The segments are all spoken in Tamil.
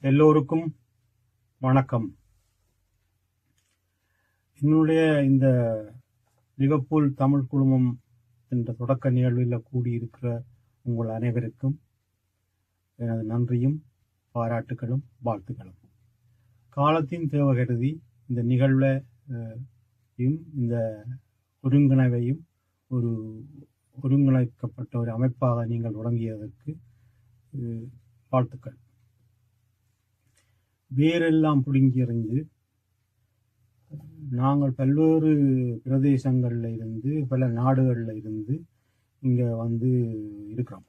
எல்லோருக்கும் வணக்கம். என்னுடைய இந்த லிவர்பூல் தமிழ் குழுமம் என்ற தொடக்க நிகழ்வில் கூடியிருக்கிற உங்கள் அனைவருக்கும் எனது நன்றியும் பாராட்டுகளும் வாழ்த்துக்களும். காலத்தின் தேவை கருதி இந்த நிகழ்வையும் இந்த ஒருங்கிணைவையும் ஒரு ஒருங்கிணைக்கப்பட்ட ஒரு அமைப்பாக நீங்கள் தொடங்கியதற்கு வாழ்த்துக்கள். வேரெல்லாம் பிடுங்கி எறிந்து நாங்கள் பல்வேறு பிரதேசங்களில் இருந்து பல நாடுகளில் இருந்து இங்கே வந்து இருக்கிறோம்.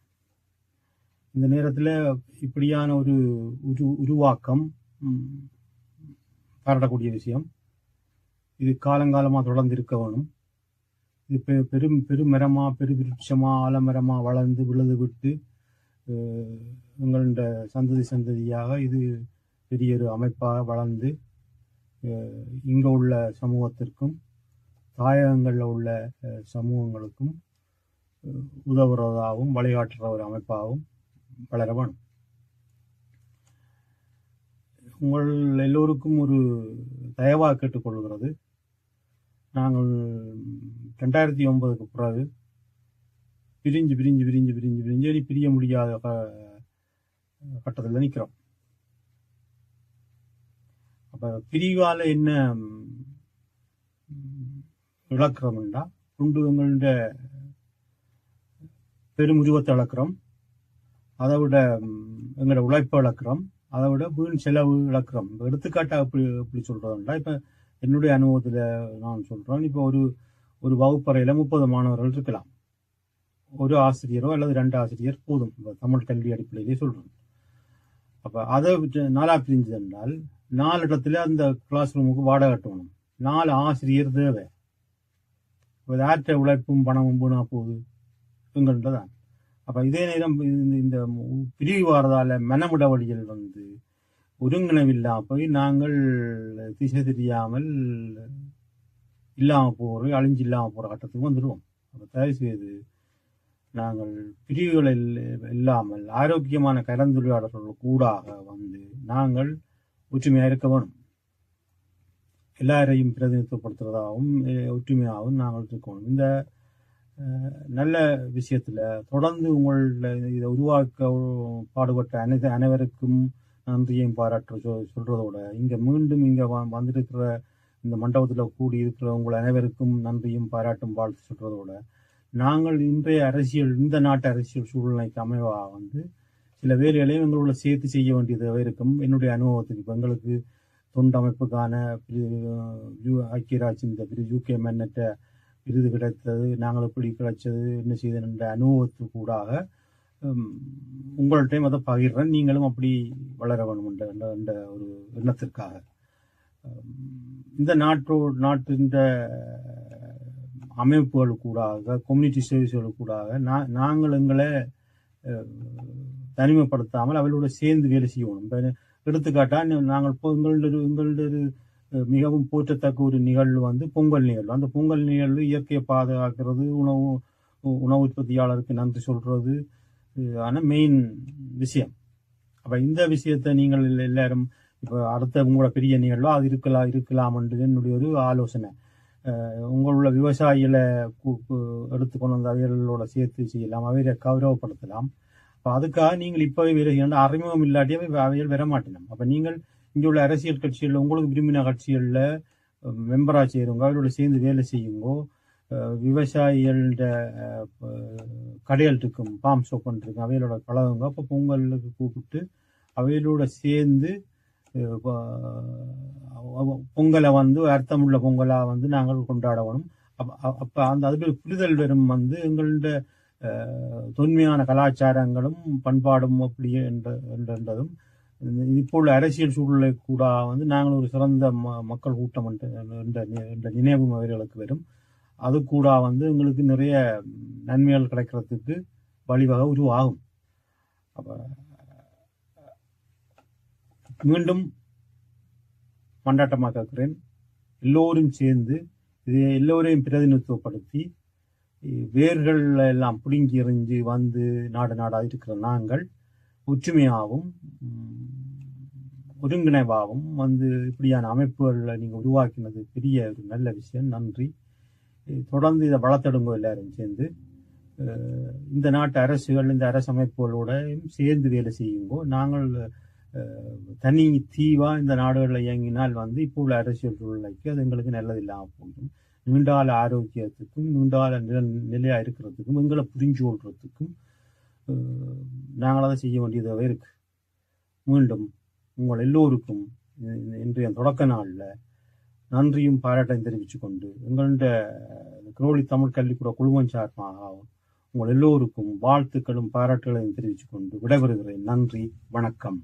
இந்த நேரத்தில் இப்படியான ஒரு உருவாக்கம் பாராட்டக்கூடிய விஷயம். இது காலங்காலமாக தொடர்ந்து இருக்க வேணும். இது பெருமரமாக பெருவிருட்சமாக ஆலமரமாக வளர்ந்து விழுது விட்டு எங்களோட சந்ததியாக இது பெரிய ஒரு அமைப்பாக வளர்ந்து இங்கே உள்ள சமூகத்திற்கும் தாயகங்களில் உள்ள சமூகங்களுக்கும் உதவுறதாகவும் வழிகாட்டுற ஒரு அமைப்பாகவும் வளர வேணும். உங்கள் எல்லோருக்கும் ஒரு தயவாக கேட்டுக்கொள்கிறது. நாங்கள் 2009 பிறகு பிரிஞ்சு பிரிய முடியாத கட்டத்தில் நிற்கிறோம். அப்போ பிரிவால் என்ன இழக்கிறோம்னா, உண்டு எங்கள்ட பெரும் உருவத்தை இழக்கிறோம், அதை விட எங்களோட உழைப்பை இழக்கிறோம், அதை விட வீண் செலவு இழக்கிறோம். இப்போ எடுத்துக்காட்டாக எப்படி சொல்கிறோம்னா, இப்போ என்னுடைய அனுபவத்தில் நான் சொல்கிறேன். இப்போ ஒரு வகுப்பறையில் 30 மாணவர்கள் இருக்கலாம். ஒரு ஆசிரியரோ அல்லது 2 ஆசிரியர் போதும். இப்போ தமிழ் கல்வி அடிப்படையிலே சொல்கிறோம். அப்போ அதை 4 பிரிஞ்சு என்றால் 4 இடத்துல அந்த கிளாஸ் ரூமுக்கு வாடகை கட்டணும். 4 ஆசிரியர் தேவை. ஆற்ற உழைப்பும் பணமும் போனா போகுது எங்கள்தான். அப்போ இதே நேரம் இந்த பிரிவு வாரதால மனமுட வழிகள் வந்து ஒருங்கிணைவில்லாமல் போய் நாங்கள் திசை தெரியாமல் இல்லாமல் போகிற அழிஞ்சு இல்லாமல் போகிற கட்டத்துக்கு வந்துடுவோம். அப்போ தயவு செய்து நாங்கள் பிரிவுகள் இல்லாமல் ஆரோக்கியமான கலந்துரையாடல்கள் கூடாக வந்து நாங்கள் ஒற்றுமையாக இருக்க வேணும். எல்லாரையும் பிரதிநிதித்துவப்படுத்துவதாகவும் ஒற்றுமையாகவும் நாங்கள் இருக்கணும். இந்த நல்ல விஷயத்தில் தொடர்ந்து இதை உருவாக்க பாடுபட்ட அனைவருக்கும் நன்றியையும் பாராட்ட சொல்றதோட மீண்டும் இங்கே வந்திருக்கிற இந்த மண்டபத்தில் கூடி இருக்கிற உங்கள் அனைவருக்கும் நன்றியும் பாராட்டும் வாழ்த்து சொல்றதோட, நாங்கள் இன்றைய இந்த நாட்டு அரசியல் சூழ்நிலைக்கு அமைவாக வந்து சில வேலைகளையும் எங்களோட சேர்த்து செய்ய வேண்டியதாக இருக்கும். என்னுடைய அனுபவத்துக்கு இப்போ எங்களுக்கு தொண்டு அமைப்புக்கான ஐக்கிய ராஜ்யம் UK மன்னற்ற விருது கிடைத்தது, நாங்கள் எப்படி கிடைச்சது, என்ன செய்தது என்ற அனுபவத்துக்கு கூடாக உங்கள்கிட்டையும் அதை பகிர்றேன். நீங்களும் அப்படி வளர வேணும் என்ற ஒரு எண்ணத்திற்காக இந்த நாட்டின் அமைப்புகள் கூடாக கம்யூனிட்டி சர்வீஸ்கள் கூடாக நாங்கள் எங்களை தனிமைப்படுத்தாமல் அவளோட சேர்ந்து வேலை செய்யணும். எடுத்துக்காட்டா நாங்கள் எங்களோட மிகவும் போற்றத்தக்க ஒரு நிகழ்வு வந்து பொங்கல் நிகழ்வு. அந்த பொங்கல் நிகழ்வு இயற்கையை பாதுகாக்கிறது, உணவு உற்பத்தியாளருக்கு நன்றி சொல்றது ஆன மெயின் விஷயம். அப்ப இந்த விஷயத்தை நீங்கள் எல்லாரும் இப்போ அடுத்த உங்களோட பெரிய நிகழ்வோ அது இருக்கலாம் என்று என்னுடைய ஒரு ஆலோசனை. உங்களோட விவசாயிகளை எடுத்துக்கொண்டு வந்து அவைகளோட சேர்த்து செய்யலாம், அவைகளை கௌரவப்படுத்தலாம். அப்போ அதுக்காக நீங்கள் இப்போவே வேலை செய்யணும். அறிமுகம் இல்லாட்டியே அவைகள் வர மாட்டேனும். அப்போ நீங்கள் இங்கே உள்ள அரசியல் கட்சிகளில் உங்களுக்கு விரும்பின கட்சிகளில் மெம்பராக செய்யுங்க, அவைகளோட சேர்ந்து வேலை செய்யுங்கோ. விவசாயிகளோட கடைகள் இருக்கும், பாம் ஷாப் இருக்கும், அவைகளோட பழகுங்க. அப்போ பொங்கலுக்கு கூப்பிட்டு அவைகளோட சேர்ந்து பொங்கலை வந்து அர்த்தமுள்ள பொங்கலா வந்து நாங்கள் கொண்டாடணும். அப்ப அதுக்கு புரிதல் வரும் வந்து எங்களோட தொன்மையான கலாச்சாரங்களும் பண்பாடும் அப்படி என்றதும் இப்போ உள்ள அரசியல் சூழலை கூட வந்து நாங்கள் ஒரு சிறந்த மக்கள் கூட்டம் என்ற நினைவும் அவர்களுக்கு வரும். அது கூட வந்து எங்களுக்கு நிறைய நன்மைகள் கிடைக்கிறதுக்கு வழிவகை உருவாகும். அப்ப மீண்டும் மண்டாட்டமாக கேட்கிறேன், எல்லோரும் சேர்ந்து இது எல்லோரையும் பிரதிநிதித்துவப்படுத்தி வேர்கள் எல்லாம் பிடுங்கி எறிஞ்சு வந்து நாடாக இருக்கிற நாங்கள் ஒற்றுமையாகவும் ஒருங்கிணைவாகவும் வந்து இப்படியான அமைப்புகளை நீங்கள் உருவாக்கினது பெரிய ஒரு நல்ல விஷயம். நன்றி. தொடர்ந்து இதை வளர்த்தெடுங்கோ எல்லாரும் சேர்ந்து. இந்த நாட்டு அரசுகள் இந்த அரசு அமைப்புகளோட சேர்ந்து வேலை செய்யுங்கோ. நாங்கள் தனி தீவா இந்த நாடுகளில் இயங்கினால் வந்து இப்போ உள்ள அரசியல் சூழ்நிலைக்கு அது எங்களுக்கு நல்லது இல்லாமல் போகும். நீண்டால ஆரோக்கியத்துக்கும் நீண்டால நிலையா இருக்கிறதுக்கும் எங்களை புரிஞ்சு கொள்றதுக்கும் நாங்கள் அதை செய்ய வேண்டியதாக இருக்கு. மீண்டும் உங்கள் எல்லோருக்கும் இன்றைய தொடக்க நாளில் நன்றியும் பாராட்டையும் தெரிவித்துக் கொண்டு எங்களுடைய குரோலி தமிழ் கல்விக்கூட குழுமம் சார்பாக உங்கள் எல்லோருக்கும் வாழ்த்துக்களும் பாராட்டுகளையும் தெரிவித்துக் கொண்டு விடைபெறுகிறேன். நன்றி, வணக்கம்.